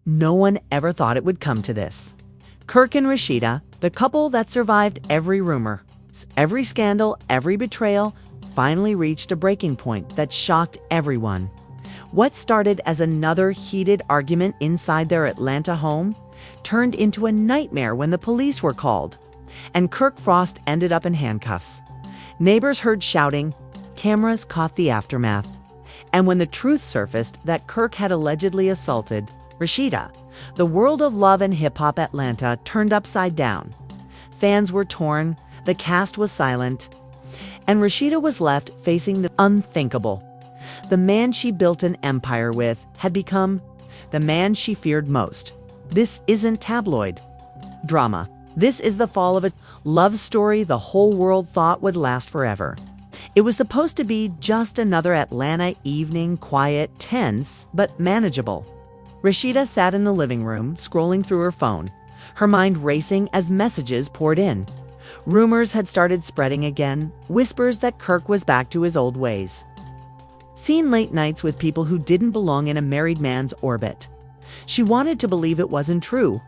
No one ever thought it would come to this. Kirk and Rasheeda, the couple that survived every rumor, every scandal, every betrayal, finally reached a breaking point that shocked everyone. What started as another heated argument inside their Atlanta home turned into a nightmare when the police were called, and Kirk Frost ended up in handcuffs. Neighbors heard shouting, cameras caught the aftermath, and when the truth surfaced that Kirk had allegedly assaulted Rasheeda, the world of love and hip-hop Atlanta turned upside down. Fans were torn, the cast was silent, and Rasheeda was left facing the unthinkable. The man she built an empire with had become the man she feared most. This isn't tabloid drama. This is the fall of a love story the whole world thought would last forever. It was supposed to be just another Atlanta evening, quiet, tense, but manageable. Rasheeda sat in the living room, scrolling through her phone, her mind racing as messages poured in. Rumors had started spreading again, whispers that Kirk was back to his old ways. Seen late nights with people who didn't belong in a married man's orbit. She wanted to believe it wasn't true.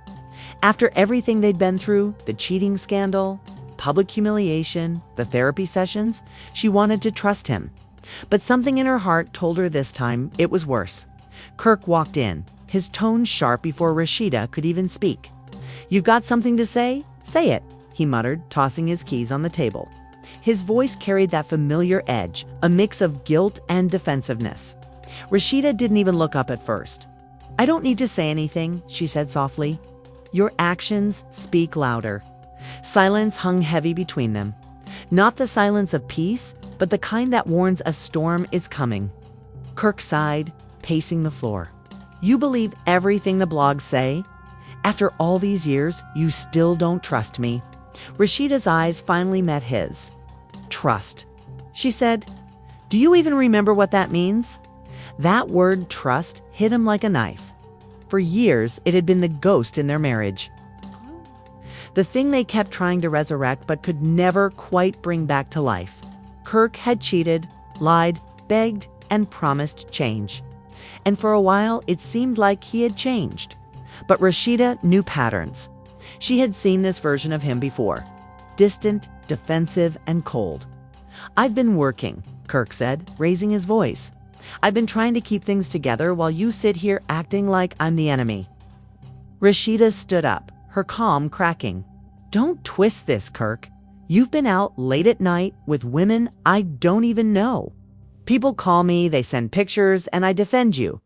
After everything they'd been through, the cheating scandal, public humiliation, the therapy sessions, she wanted to trust him. But something in her heart told her this time it was worse. Kirk walked in, his tone sharp before Rasheeda could even speak. "You've got something to say? Say it," he muttered, tossing his keys on the table. His voice carried that familiar edge, a mix of guilt and defensiveness. Rasheeda didn't even look up at first. "I don't need to say anything," she said softly. "Your actions speak louder." Silence hung heavy between them. Not the silence of peace, but the kind that warns a storm is coming. Kirk sighed, pacing the floor. "You believe everything the blogs say? After all these years, you still don't trust me." Rasheeda's eyes finally met his. "Trust," she said. "Do you even remember what that means?" That word trust hit him like a knife. For years, it had been the ghost in their marriage. The thing they kept trying to resurrect but could never quite bring back to life. Kirk had cheated, lied, begged, and promised change. And for a while, it seemed like he had changed. But Rasheeda knew patterns. She had seen this version of him before. Distant, defensive, and cold. "I've been working," Kirk said, raising his voice. "I've been trying to keep things together while you sit here acting like I'm the enemy." Rasheeda stood up, her calm cracking. "Don't twist this, Kirk. You've been out late at night with women I don't even know. People call me, they send pictures, and I defend you.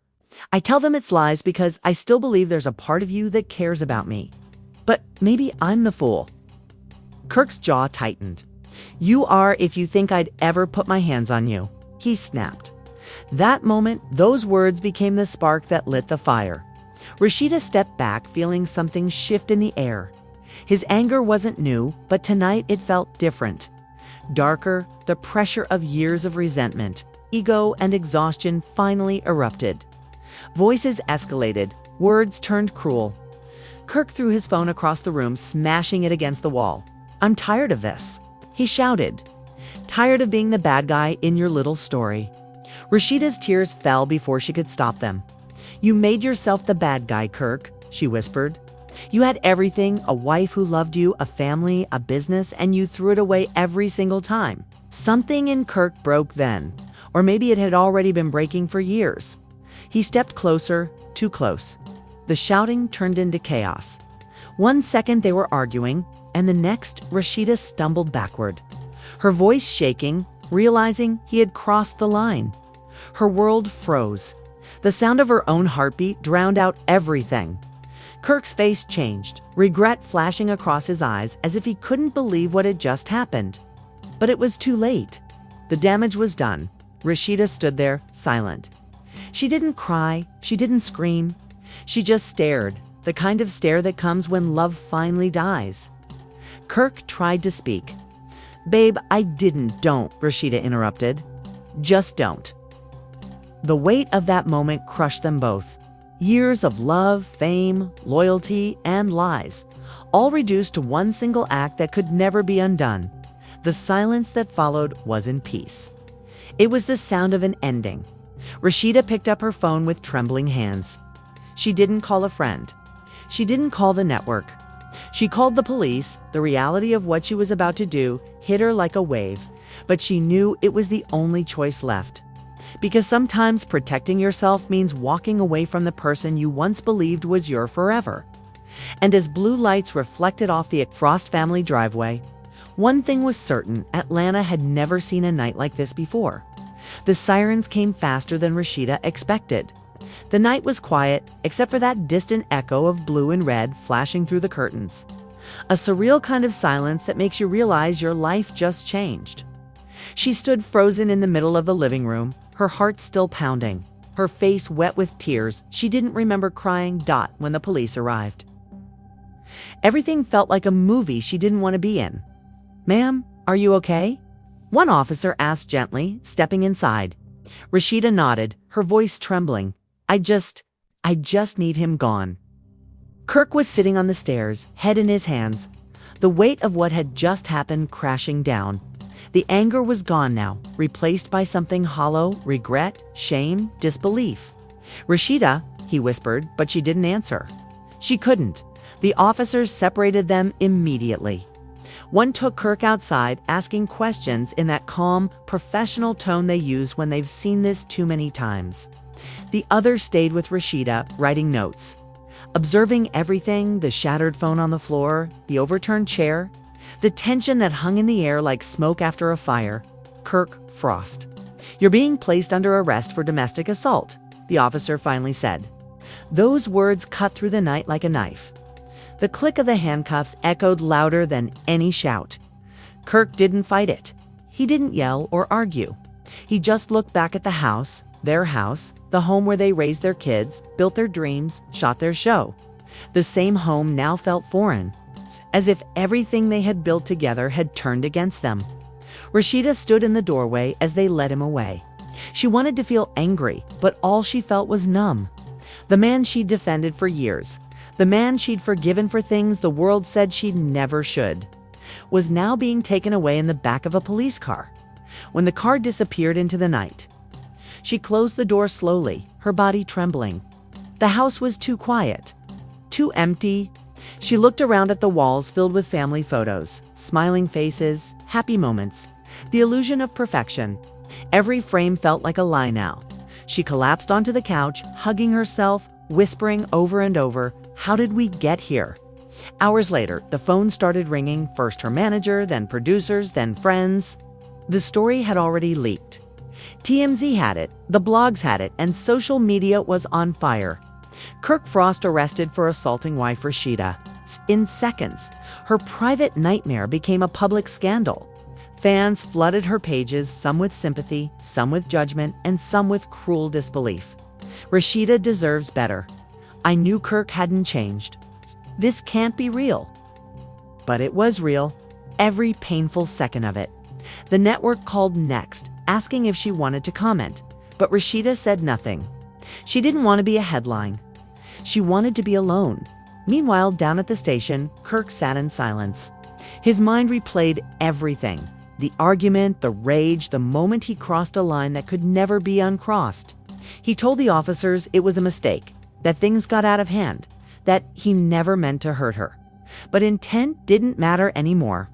I tell them it's lies because I still believe there's a part of you that cares about me. But maybe I'm the fool." Kirk's jaw tightened. "You are if you think I'd ever put my hands on you," he snapped. That moment, those words became the spark that lit the fire. Rasheeda stepped back, feeling something shift in the air. His anger wasn't new, but tonight it felt different. Darker, the pressure of years of resentment, ego, and exhaustion finally erupted. Voices escalated, words turned cruel. Kirk threw his phone across the room, smashing it against the wall. "I'm tired of this," he shouted. "Tired of being the bad guy in your little story." Rasheeda's tears fell before she could stop them. "You made yourself the bad guy, Kirk," she whispered. "You had everything, a wife who loved you, a family, a business, and you threw it away every single time." Something in Kirk broke then, or maybe it had already been breaking for years. He stepped closer, too close. The shouting turned into chaos. One second they were arguing, and the next Rasheeda stumbled backward, her voice shaking, realizing he had crossed the line. Her world froze. The sound of her own heartbeat drowned out everything. Kirk's face changed, regret flashing across his eyes as if he couldn't believe what had just happened. But it was too late. The damage was done. Rasheeda stood there, silent. She didn't cry, she didn't scream. She just stared, the kind of stare that comes when love finally dies. Kirk tried to speak. "Babe, I don't," Rasheeda interrupted. "Just don't." The weight of that moment crushed them both. Years of love, fame, loyalty, and lies, all reduced to one single act that could never be undone. The silence that followed was in peace. It was the sound of an ending. Rasheeda picked up her phone with trembling hands. She didn't call a friend. She didn't call the network. She called the police. The reality of what she was about to do hit her like a wave, but she knew it was the only choice left. Because sometimes protecting yourself means walking away from the person you once believed was your forever. And as blue lights reflected off the Frost family driveway, one thing was certain: Atlanta had never seen a night like this before. The sirens came faster than Rasheeda expected. The night was quiet, except for that distant echo of blue and red flashing through the curtains. A surreal kind of silence that makes you realize your life just changed. She stood frozen in the middle of the living room, her heart still pounding, her face wet with tears. She didn't remember crying when the police arrived. Everything felt like a movie she didn't want to be in. "Ma'am, are you okay?" one officer asked gently, stepping inside. Rasheeda nodded, her voice trembling. I just need him gone." Kirk was sitting on the stairs, head in his hands, the weight of what had just happened crashing down. The anger was gone now, replaced by something hollow: regret, shame, disbelief. "Rasheeda," he whispered, but she didn't answer. She couldn't. The officers separated them immediately. One took Kirk outside, asking questions in that calm, professional tone they use when they've seen this too many times. The other stayed with Rasheeda, writing notes, observing everything: the shattered phone on the floor, the overturned chair, the tension that hung in the air like smoke after a fire. "Kirk Frost, you're being placed under arrest for domestic assault," the officer finally said. Those words cut through the night like a knife. The click of the handcuffs echoed louder than any shout. Kirk didn't fight it. He didn't yell or argue. He just looked back at the house, their house, the home where they raised their kids, built their dreams, shot their show. The same home now felt foreign, as if everything they had built together had turned against them. Rasheeda stood in the doorway as they led him away. She wanted to feel angry, but all she felt was numb. The man she'd defended for years, the man she'd forgiven for things the world said she never should, was now being taken away in the back of a police car. When the car disappeared into the night, she closed the door slowly, her body trembling. The house was too quiet, too empty. She looked around at the walls filled with family photos, smiling faces, happy moments, the illusion of perfection. Every frame felt like a lie now. She collapsed onto the couch, hugging herself, whispering over and over, "How did we get here?" Hours later, the phone started ringing, first her manager, then producers, then friends. The story had already leaked. TMZ had it, the blogs had it, and social media was on fire. Kirk Frost arrested for assaulting wife Rasheeda. In seconds, her private nightmare became a public scandal. Fans flooded her pages, some with sympathy, some with judgment, and some with cruel disbelief. "Rasheeda deserves better. I knew Kirk hadn't changed. This can't be real." But it was real, every painful second of it. The network called next, asking if she wanted to comment, but Rasheeda said nothing. She didn't want to be a headline. She wanted to be alone. Meanwhile, down at the station, Kirk sat in silence. His mind replayed everything: the argument, the rage, the moment he crossed a line that could never be uncrossed. He told the officers it was a mistake, that things got out of hand, that he never meant to hurt her. But intent didn't matter anymore.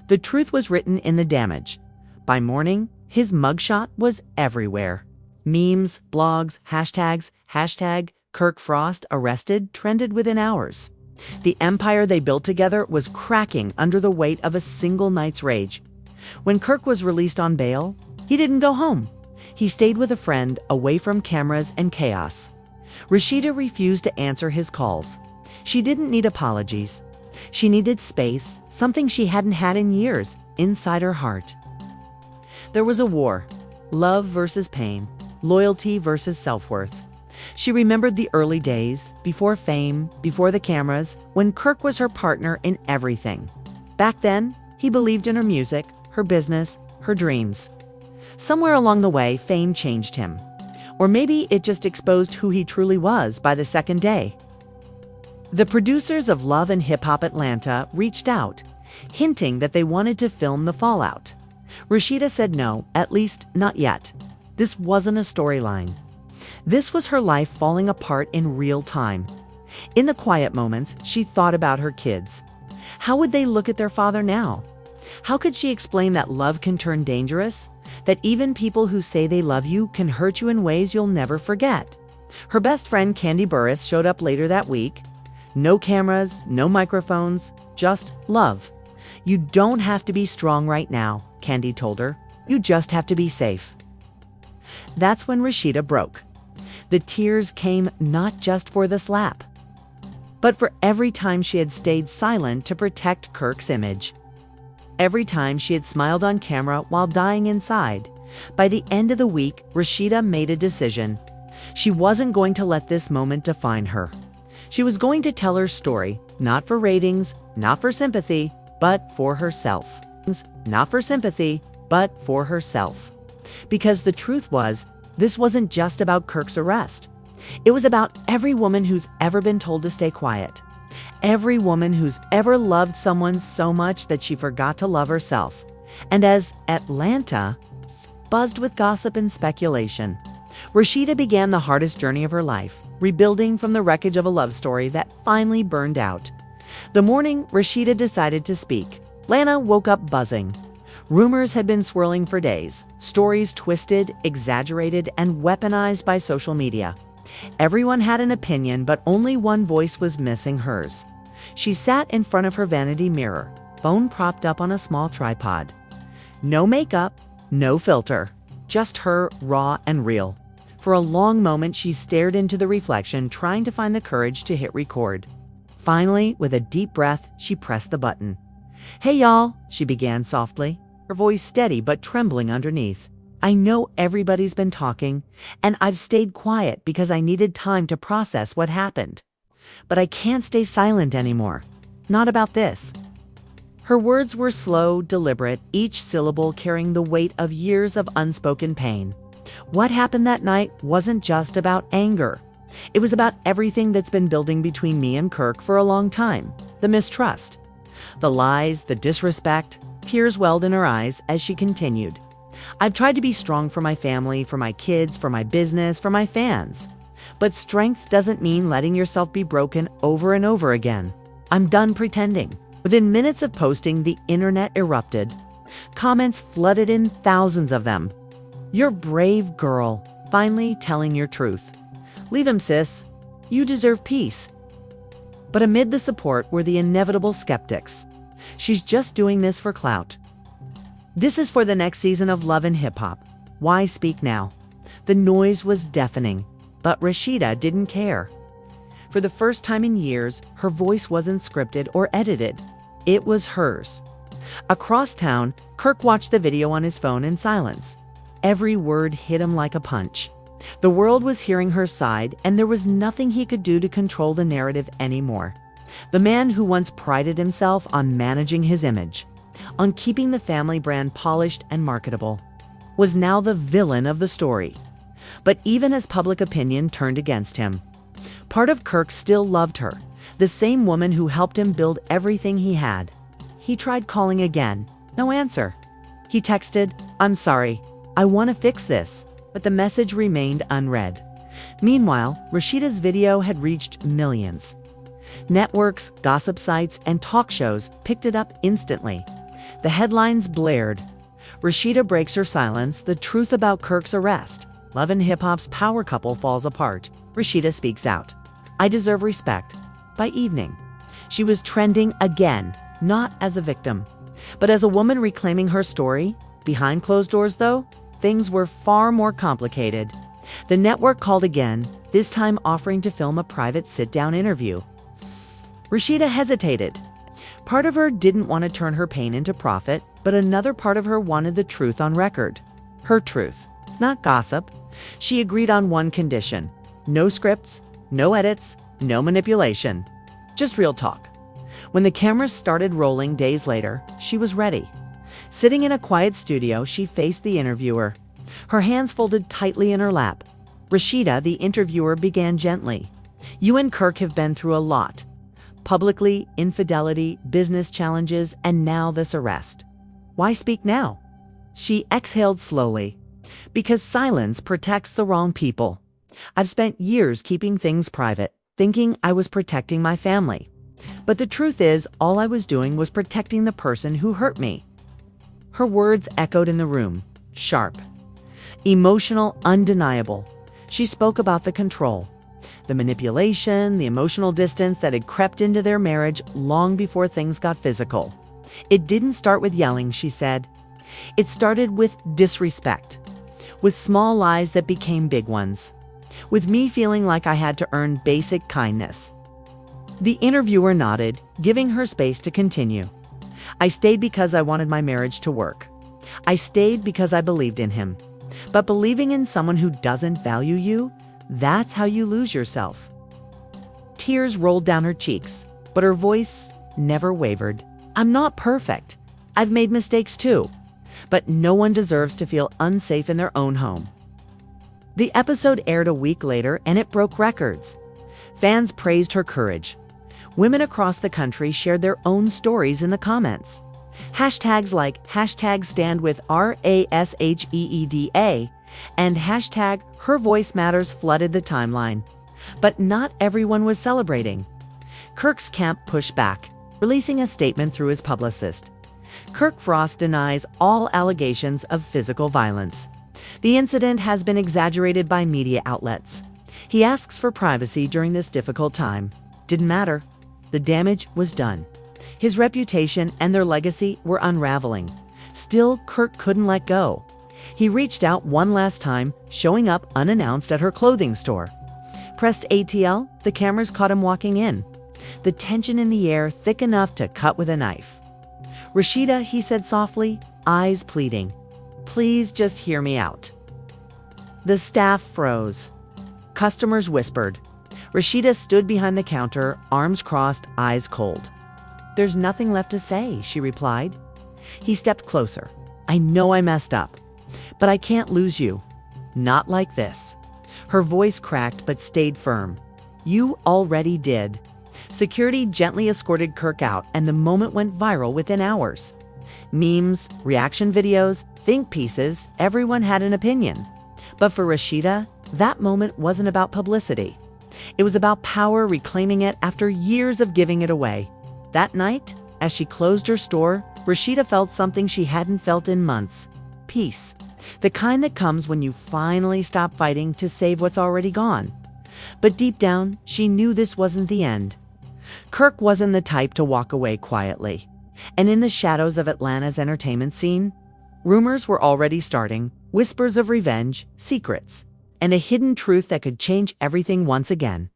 The truth was written in the damage. By morning, his mugshot was everywhere. Memes, blogs, hashtags, #Kirk Frost arrested trended within hours. The empire they built together was cracking under the weight of a single night's rage. When Kirk was released on bail, he didn't go home. He stayed with a friend, away from cameras and chaos. Rasheeda refused to answer his calls. She didn't need apologies. She needed space, something she hadn't had in years, inside her heart. There was a war: love versus pain, loyalty versus self-worth. She remembered the early days, before fame, before the cameras, when Kirk was her partner in everything. Back then, he believed in her music, her business, her dreams. Somewhere along the way, fame changed him. Or maybe it just exposed who he truly was by the second day. The producers of Love and Hip Hop Atlanta reached out, hinting that they wanted to film the fallout. Rasheeda said no, at least not yet. This wasn't a storyline. This was her life falling apart in real time. In the quiet moments, she thought about her kids. How would they look at their father now? How could she explain that love can turn dangerous? That even people who say they love you can hurt you in ways you'll never forget? Her best friend Candy Burris showed up later that week. No cameras, no microphones, just love. You don't have to be strong right now, Candy told her. You just have to be safe. That's when Rasheeda broke. The tears came not just for the slap, but for every time she had stayed silent to protect Kirk's image. Every time she had smiled on camera while dying inside. By the end of the week, Rasheeda made a decision. She wasn't going to let this moment define her. She was going to tell her story, not for ratings, not for sympathy, but for herself. Not for sympathy, but for herself. Because the truth was, this wasn't just about Kirk's arrest. It was about every woman who's ever been told to stay quiet. Every woman who's ever loved someone so much that she forgot to love herself. And as Atlanta buzzed with gossip and speculation, Rasheeda began the hardest journey of her life, rebuilding from the wreckage of a love story that finally burned out. The morning Rasheeda decided to speak, Atlanta woke up buzzing. Rumors had been swirling for days, stories twisted, exaggerated, and weaponized by social media. Everyone had an opinion, but only one voice was missing: hers. She sat in front of her vanity mirror, phone propped up on a small tripod. No makeup, no filter, just her, raw and real. For a long moment, she stared into the reflection, trying to find the courage to hit record. Finally, with a deep breath, she pressed the button. "Hey y'all," she began softly, her voice steady but trembling underneath. "I know everybody's been talking, and I've stayed quiet because I needed time to process what happened. But I can't stay silent anymore. Not about this." Her words were slow, deliberate, each syllable carrying the weight of years of unspoken pain. What happened that night wasn't just about anger. It was about everything that's been building between me and Kirk for a long time. The mistrust, the lies, the disrespect. Tears welled in her eyes as she continued. "I've tried to be strong for my family, for my kids, for my business, for my fans. But strength doesn't mean letting yourself be broken over and over again. I'm done pretending." Within minutes of posting, the internet erupted. Comments flooded in, thousands of them. "You're brave, girl, finally telling your truth. Leave him, sis. You deserve peace." But amid the support were the inevitable skeptics. "She's just doing this for clout. This is for the next season of Love and Hip Hop. Why speak now?" The noise was deafening, but Rasheeda didn't care. For the first time in years, her voice wasn't scripted or edited. It was hers. Across town, Kirk watched the video on his phone in silence. Every word hit him like a punch. The world was hearing her side, and there was nothing he could do to control the narrative anymore. The man who once prided himself on managing his image, on keeping the family brand polished and marketable, was now the villain of the story. But even as public opinion turned against him, part of Kirk still loved her, the same woman who helped him build everything he had. He tried calling again. No answer. He texted, "I'm sorry. I want to fix this." But the message remained unread. Meanwhile, Rasheeda's video had reached millions. Networks, gossip sites, and talk shows picked it up instantly. The headlines blared. "Rasheeda breaks her silence, the truth about Kirk's arrest. Love and Hip Hop's power couple falls apart. Rasheeda speaks out. I deserve respect." By evening, she was trending again, not as a victim, but as a woman reclaiming her story. Behind closed doors, though, things were far more complicated. The network called again, this time offering to film a private sit-down interview. Rasheeda hesitated. Part of her didn't want to turn her pain into profit, but another part of her wanted the truth on record. Her truth. It's not gossip. She agreed on one condition: no scripts, no edits, no manipulation. Just real talk. When the cameras started rolling days later, she was ready. Sitting in a quiet studio, she faced the interviewer, her hands folded tightly in her lap. Rasheeda, the interviewer, began gently. "You and Kirk have been through a lot. Publicly, infidelity, business challenges, and now this arrest. Why speak now?" She exhaled slowly. "Because silence protects the wrong people. I've spent years keeping things private, thinking I was protecting my family. But the truth is, all I was doing was protecting the person who hurt me." Her words echoed in the room, sharp, emotional, undeniable. She spoke about the control, the manipulation, the emotional distance that had crept into their marriage long before things got physical. "It didn't start with yelling," she said. "It started with disrespect, with small lies that became big ones, with me feeling like I had to earn basic kindness." The interviewer nodded, giving her space to continue. "I stayed because I wanted my marriage to work. I stayed because I believed in him. But believing in someone who doesn't value you, that's how you lose yourself." Tears rolled down her cheeks, but her voice never wavered. "I'm not perfect. I've made mistakes too. But no one deserves to feel unsafe in their own home." The episode aired a week later, and it broke records. Fans praised her courage. Women across the country shared their own stories in the comments. Hashtags like #StandWithRasheeda and #HerVoiceMatters flooded the timeline. But not everyone was celebrating. Kirk's camp pushed back, releasing a statement through his publicist. Kirk Frost denies all allegations of physical violence. The incident has been exaggerated by media outlets. He asks for privacy during this difficult time. Didn't matter. The damage was done. His reputation and their legacy were unraveling. Still, Kirk couldn't let go. He reached out one last time, showing up unannounced at her clothing store. Pressed ATL, the cameras caught him walking in. The tension in the air thick enough to cut with a knife. "Rasheeda," he said softly, eyes pleading. "Please just hear me out." The staff froze. Customers whispered. Rasheeda stood behind the counter, arms crossed, eyes cold. "There's nothing left to say," she replied. He stepped closer. "I know I messed up, but I can't lose you. Not like this." Her voice cracked but stayed firm. "You already did." Security gently escorted Kirk out, and the moment went viral within hours. Memes, reaction videos, think pieces, everyone had an opinion. But for Rasheeda, that moment wasn't about publicity. It was about power reclaiming it after years of giving it away. That night, as she closed her store, Rasheeda felt something she hadn't felt in months. Peace. The kind that comes when you finally stop fighting to save what's already gone. But deep down, she knew this wasn't the end. Kirk wasn't the type to walk away quietly. And in the shadows of Atlanta's entertainment scene, rumors were already starting, whispers of revenge, secrets, and a hidden truth that could change everything once again.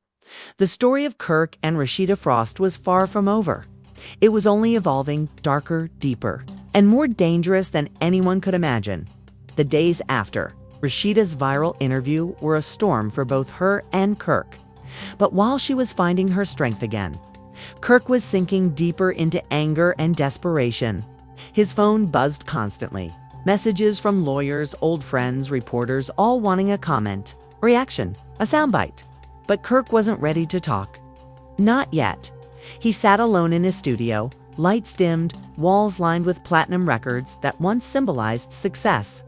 The story of Kirk and Rasheeda Frost was far from over. It was only evolving, darker, deeper, and more dangerous than anyone could imagine. The days after, Rasheeda's viral interview were a storm for both her and Kirk. But while she was finding her strength again, Kirk was sinking deeper into anger and desperation. His phone buzzed constantly. Messages from lawyers, old friends, reporters, all wanting a comment, a reaction, a soundbite. But Kirk wasn't ready to talk. Not yet. He sat alone in his studio, lights dimmed, walls lined with platinum records that once symbolized success.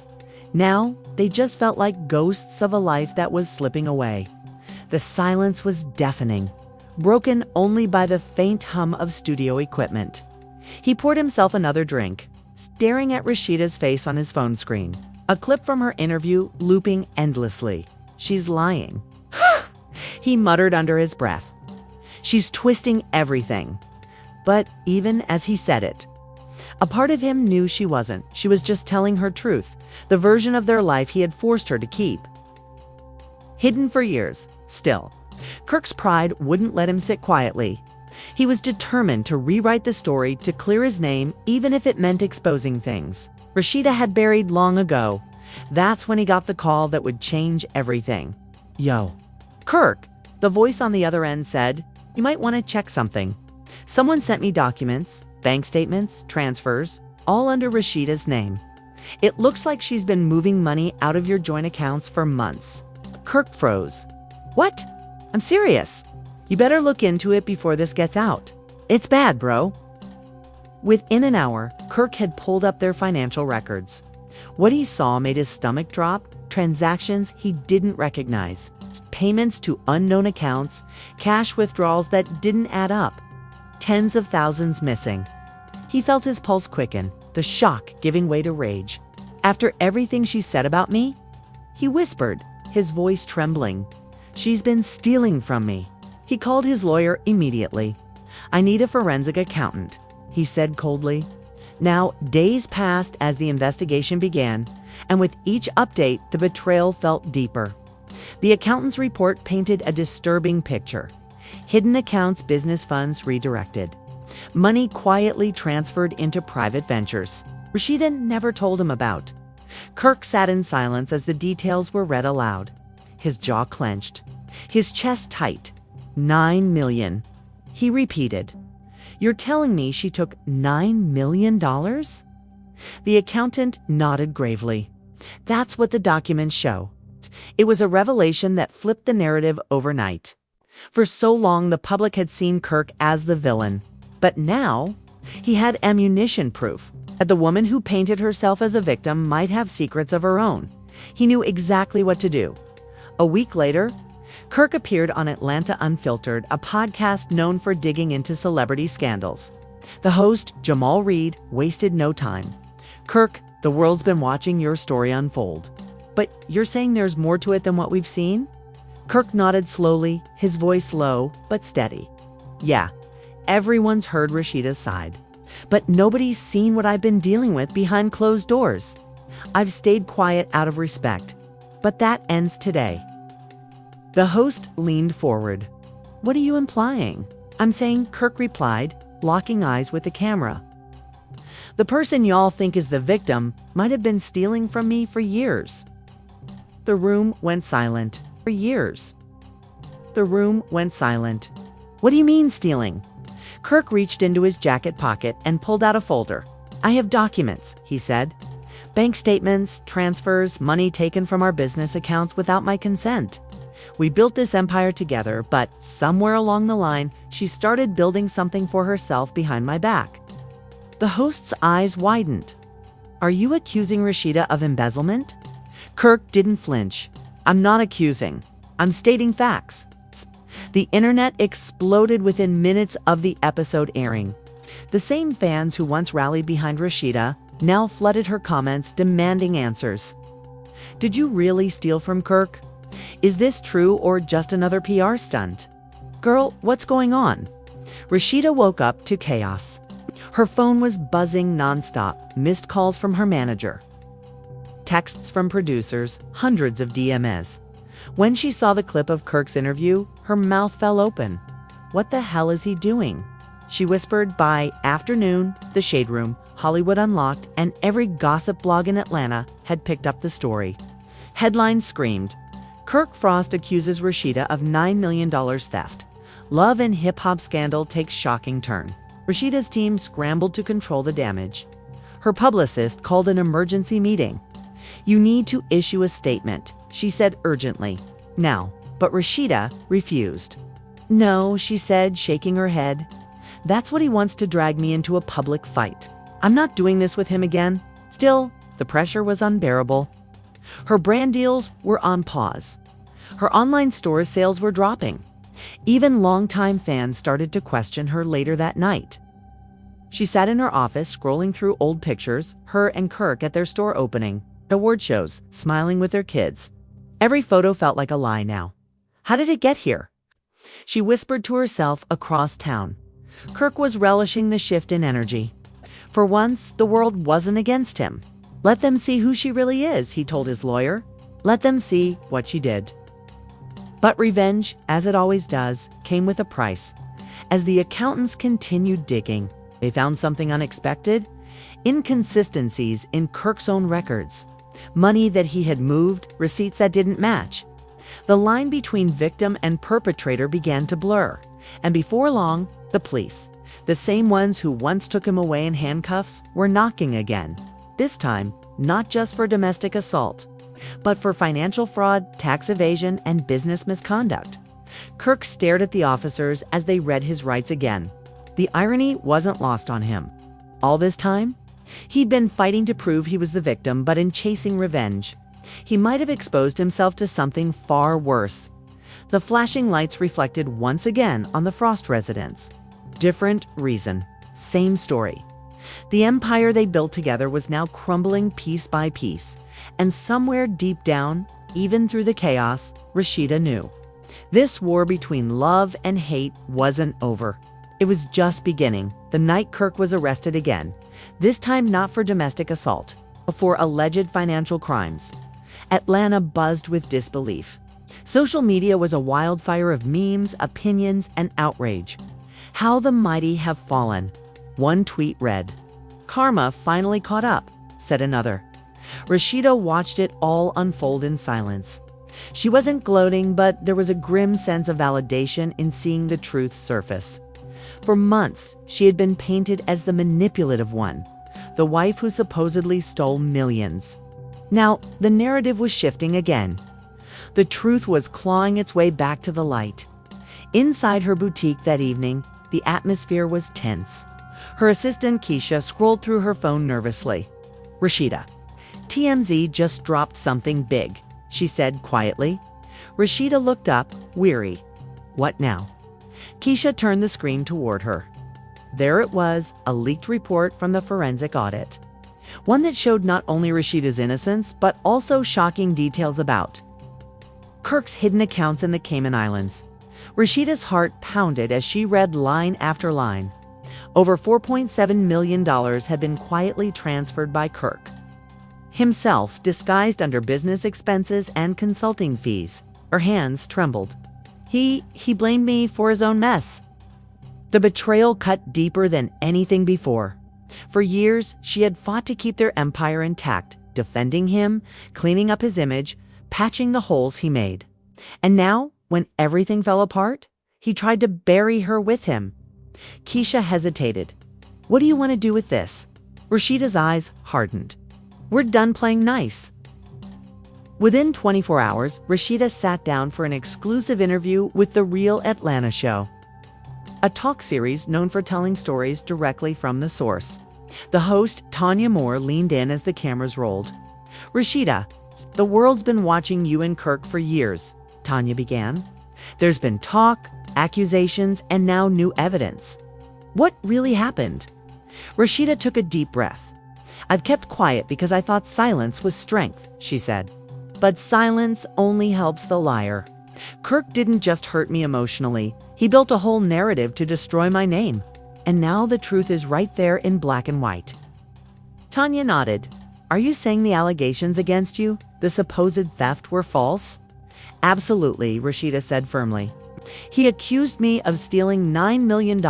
Now, they just felt like ghosts of a life that was slipping away. The silence was deafening, broken only by the faint hum of studio equipment. He poured himself another drink, staring at Rasheeda's face on his phone screen. A clip from her interview looping endlessly. "She's lying," he muttered under his breath. "She's twisting everything." But even as he said it, a part of him knew she wasn't. She was just telling her truth, the version of their life he had forced her to keep. Hidden for years, still, Kirk's pride wouldn't let him sit quietly. He was determined to rewrite the story to clear his name, even if it meant exposing things Rasheeda had buried long ago. That's when he got the call that would change everything. "Yo, Kirk," the voice on the other end said, "you might want to check something. Someone sent me documents, bank statements, transfers, all under Rasheeda's name. It looks like she's been moving money out of your joint accounts for months." Kirk froze. "What? I'm serious. You better look into it before this gets out. It's bad, bro." Within an hour, Kirk had pulled up their financial records. What he saw made his stomach drop, transactions he didn't recognize, payments to unknown accounts, cash withdrawals that didn't add up, tens of thousands missing. He felt his pulse quicken, the shock giving way to rage. After everything she said about me, he whispered, his voice trembling, "She's been stealing from me." He called his lawyer immediately. "I need a forensic accountant," he said coldly. Now, days passed as the investigation began, and with each update, the betrayal felt deeper. The accountant's report painted a disturbing picture. Hidden accounts, business funds redirected. Money quietly transferred into private ventures Rasheeda never told him about. Kirk sat in silence as the details were read aloud. His jaw clenched, his chest tight. 9 million. He repeated, "You're telling me she took $9 million? The accountant nodded gravely. That's what the documents show. It was a revelation that flipped the narrative overnight. For so long, the public had seen Kirk as the villain. But now, he had ammunition proof that the woman who painted herself as a victim might have secrets of her own. He knew exactly what to do. A week later, Kirk appeared on Atlanta Unfiltered, a podcast known for digging into celebrity scandals. The host, Jamal Reed, wasted no time. "Kirk, the world's been watching your story unfold. But you're saying there's more to it than what we've seen?" Kirk nodded slowly, his voice low but steady. "Yeah, everyone's heard Rasheeda's side. But nobody's seen what I've been dealing with behind closed doors. I've stayed quiet out of respect. But that ends today." The host leaned forward. "What are you implying?" "I'm saying," Kirk replied, locking eyes with the camera. "The person y'all think is the victim might have been stealing from me for years." The room went silent. For years. The room went silent. "What do you mean stealing?" Kirk reached into his jacket pocket and pulled out a folder. "I have documents," he said. "Bank statements, transfers, money taken from our business accounts without my consent. We built this empire together, but somewhere along the line, she started building something for herself behind my back." The host's eyes widened. "Are you accusing Rasheeda of embezzlement?" Kirk didn't flinch. "I'm not accusing. I'm stating facts." The internet exploded within minutes of the episode airing. The same fans who once rallied behind Rasheeda now flooded her comments demanding answers. "Did you really steal from Kirk? Is this true or just another PR stunt? Girl, what's going on?" Rasheeda woke up to chaos. Her phone was buzzing nonstop, missed calls from her manager, texts from producers, hundreds of DMs. When she saw the clip of Kirk's interview, her mouth fell open. "What the hell is he doing?" she whispered. By afternoon, The Shade Room, Hollywood Unlocked, and every gossip blog in Atlanta had picked up the story. Headlines screamed, "Kirk Frost accuses Rasheeda of $9 million theft. Love and hip-hop scandal takes shocking turn." Rasheeda's team scrambled to control the damage. Her publicist called an emergency meeting. "You need to issue a statement," she said urgently. "Now." But Rasheeda refused. "No," she said, shaking her head. "That's what he wants, to drag me into a public fight. I'm not doing this with him again." Still, the pressure was unbearable. Her brand deals were on pause. Her online store sales were dropping. Even longtime fans started to question her later that night. She sat in her office scrolling through old pictures, her and Kirk at their store opening, award shows, smiling with their kids. Every photo felt like a lie now. How did it get here? She whispered to herself across town. Kirk was relishing the shift in energy. For once, the world wasn't against him. "Let them see who she really is," he told his lawyer. "Let them see what she did." But revenge, as it always does, came with a price. As the accountants continued digging, they found something unexpected: inconsistencies in Kirk's own records. Money that he had moved, receipts that didn't match. The line between victim and perpetrator began to blur. And before long, the police, the same ones who once took him away in handcuffs, were knocking again. This time, not just for domestic assault, but for financial fraud, tax evasion, and business misconduct. Kirk stared at the officers as they read his rights again. The irony wasn't lost on him. All this time, he'd been fighting to prove he was the victim, but in chasing revenge, he might have exposed himself to something far worse. The flashing lights reflected once again on the Frost residence. Different reason, same story. The empire they built together was now crumbling piece by piece, and somewhere deep down, even through the chaos, Rasheeda knew. This war between love and hate wasn't over. It was just beginning the night Kirk was arrested again, this time not for domestic assault, but for alleged financial crimes. Atlanta buzzed with disbelief. Social media was a wildfire of memes, opinions, and outrage. "How the mighty have fallen," one tweet read. "Karma finally caught up," said another. Rasheeda watched it all unfold in silence. She wasn't gloating, but there was a grim sense of validation in seeing the truth surface. For months, she had been painted as the manipulative one, the wife who supposedly stole millions. Now, the narrative was shifting again. The truth was clawing its way back to the light. Inside her boutique that evening, the atmosphere was tense. Her assistant, Keisha, scrolled through her phone nervously. "Rasheeda, TMZ just dropped something big," she said quietly. Rasheeda looked up, weary. "What now?" Keisha turned the screen toward her. There it was, a leaked report from the forensic audit. One that showed not only Rasheeda's innocence, but also shocking details about Kirk's hidden accounts in the Cayman Islands. Rasheeda's heart pounded as she read line after line. Over $4.7 million had been quietly transferred by Kirk himself, disguised under business expenses and consulting fees. Her hands trembled. He blamed me for his own mess." The betrayal cut deeper than anything before. For years, she had fought to keep their empire intact, defending him, cleaning up his image, patching the holes he made. And now, when everything fell apart, he tried to bury her with him. Keisha hesitated. "What do you want to do with this?" Rasheeda's eyes hardened. "We're done playing nice." Within 24 hours, Rasheeda sat down for an exclusive interview with The Real Atlanta Show, a talk series known for telling stories directly from the source. The host, Tanya Moore, leaned in as the cameras rolled. "Rasheeda, the world's been watching you and Kirk for years," Tanya began. "There's been talk, accusations, and now new evidence. What really happened?" Rasheeda took a deep breath. "I've kept quiet because I thought silence was strength," she said. "But silence only helps the liar. Kirk didn't just hurt me emotionally. He built a whole narrative to destroy my name. And now the truth is right there in black and white." Tanya nodded. "Are you saying the allegations against you, the supposed theft, were false?" "Absolutely," Rasheeda said firmly. "He accused me of stealing $9 million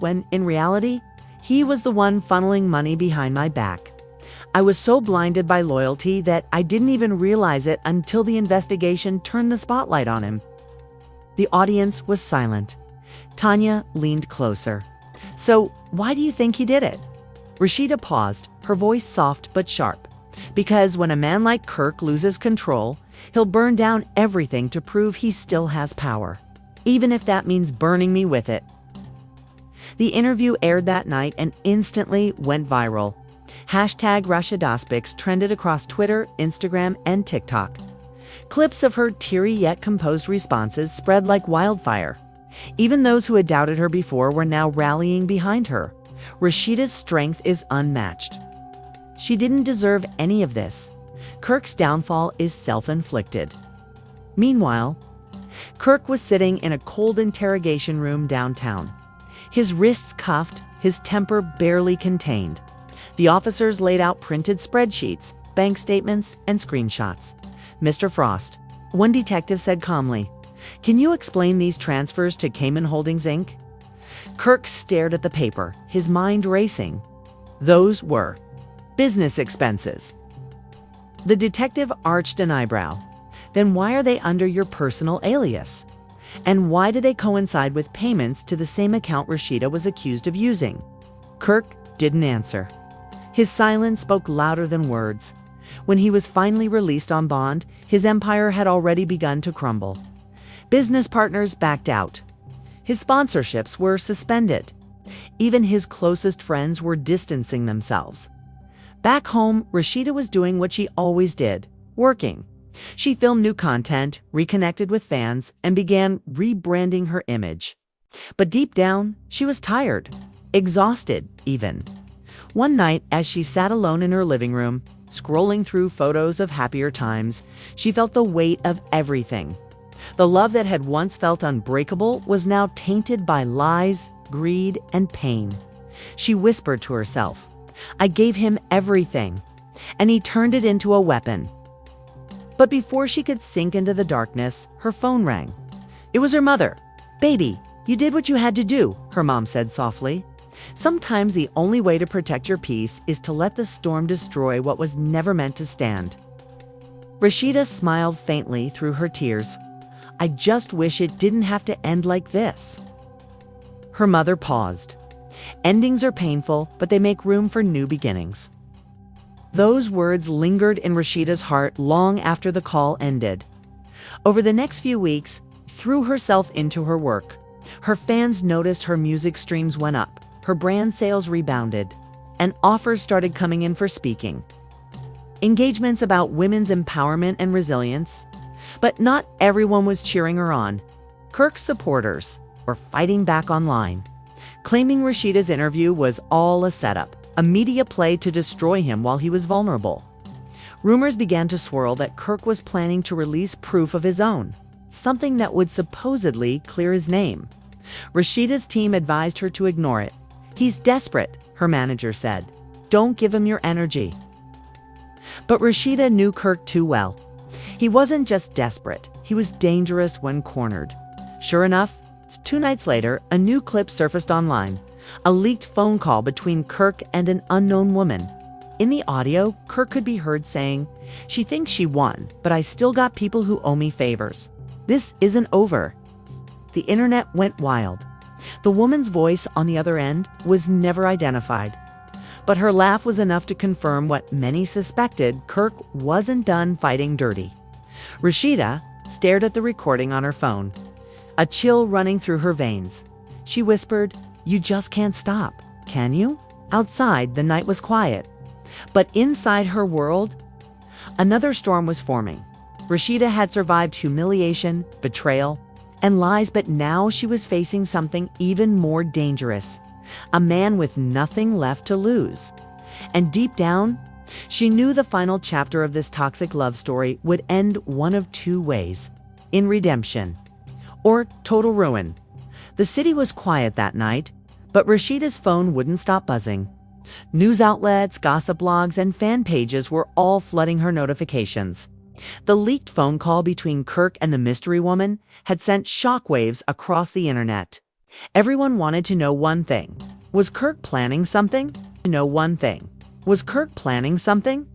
when, in reality, he was the one funneling money behind my back. I was so blinded by loyalty that I didn't even realize it until the investigation turned the spotlight on him." The audience was silent. Tanya leaned closer. "So, why do you think he did it?" Rasheeda paused, her voice soft but sharp. "Because when a man like Kirk loses control, he'll burn down everything to prove he still has power, even if that means burning me with it." The interview aired that night and instantly went viral. #RasheedaSpeaks trended across Twitter, Instagram, and TikTok. Clips of her teary yet composed responses spread like wildfire. Even those who had doubted her before were now rallying behind her. Rasheeda's strength is unmatched. She didn't deserve any of this. Kirk's downfall is self-inflicted. Meanwhile, Kirk was sitting in a cold interrogation room downtown. His wrists cuffed, his temper barely contained. The officers laid out printed spreadsheets, bank statements, and screenshots. "Mr. Frost," one detective said calmly, "can you explain these transfers to Cayman Holdings, Inc.?" Kirk stared at the paper, his mind racing. "Those were business expenses." The detective arched an eyebrow. "Then why are they under your personal alias? And why do they coincide with payments to the same account Rasheeda was accused of using?" Kirk didn't answer. His silence spoke louder than words. When he was finally released on bond, his empire had already begun to crumble. Business partners backed out. His sponsorships were suspended. Even his closest friends were distancing themselves. Back home, Rasheeda was doing what she always did, working, She filmed new content, reconnected with fans, and began rebranding her image. But deep down, she was tired, exhausted even. One night, as she sat alone in her living room, scrolling through photos of happier times, she felt the weight of everything. The love that had once felt unbreakable was now tainted by lies, greed, and pain. She whispered to herself, "I gave him everything, and he turned it into a weapon." But before she could sink into the darkness, her phone rang. It was her mother. "Baby, you did what you had to do," her mom said softly. "Sometimes the only way to protect your peace is to let the storm destroy what was never meant to stand." Rasheeda smiled faintly through her tears. "I just wish it didn't have to end like this." Her mother paused. Endings are painful, but they make room for new beginnings. Those words lingered in Rasheeda's heart long after the call ended. Over the next few weeks, threw herself into her work. Her fans noticed her music streams went up, her brand sales rebounded, and offers started coming in for speaking. Engagements about women's empowerment and resilience. But not everyone was cheering her on. Kirk's supporters were fighting back online, claiming Rasheeda's interview was all a setup, a media play to destroy him while he was vulnerable. Rumors began to swirl that Kirk was planning to release proof of his own, something that would supposedly clear his name. Rasheeda's team advised her to ignore it. "He's desperate," her manager said. "Don't give him your energy." But Rasheeda knew Kirk too well. He wasn't just desperate, he was dangerous when cornered. Sure enough, 2 nights later, a new clip surfaced online. A leaked phone call between Kirk and an unknown woman. In the audio, Kirk could be heard saying, "She thinks she won, but I still got people who owe me favors. This isn't over." The internet went wild. The woman's voice on the other end was never identified. But her laugh was enough to confirm what many suspected: Kirk wasn't done fighting dirty. Rasheeda stared at the recording on her phone, a chill running through her veins. She whispered, "You just can't stop, can you?" Outside, the night was quiet. But inside her world, another storm was forming. Rasheeda had survived humiliation, betrayal, and lies, but now she was facing something even more dangerous. A man with nothing left to lose. And deep down, she knew the final chapter of this toxic love story would end one of 2 ways: in redemption or total ruin. The city was quiet that night, but Rasheeda's phone wouldn't stop buzzing. News outlets, gossip blogs, and fan pages were all flooding her notifications. The leaked phone call between Kirk and the mystery woman had sent shockwaves across the internet. Everyone wanted to know one thing. Was Kirk planning something? Was Kirk planning something?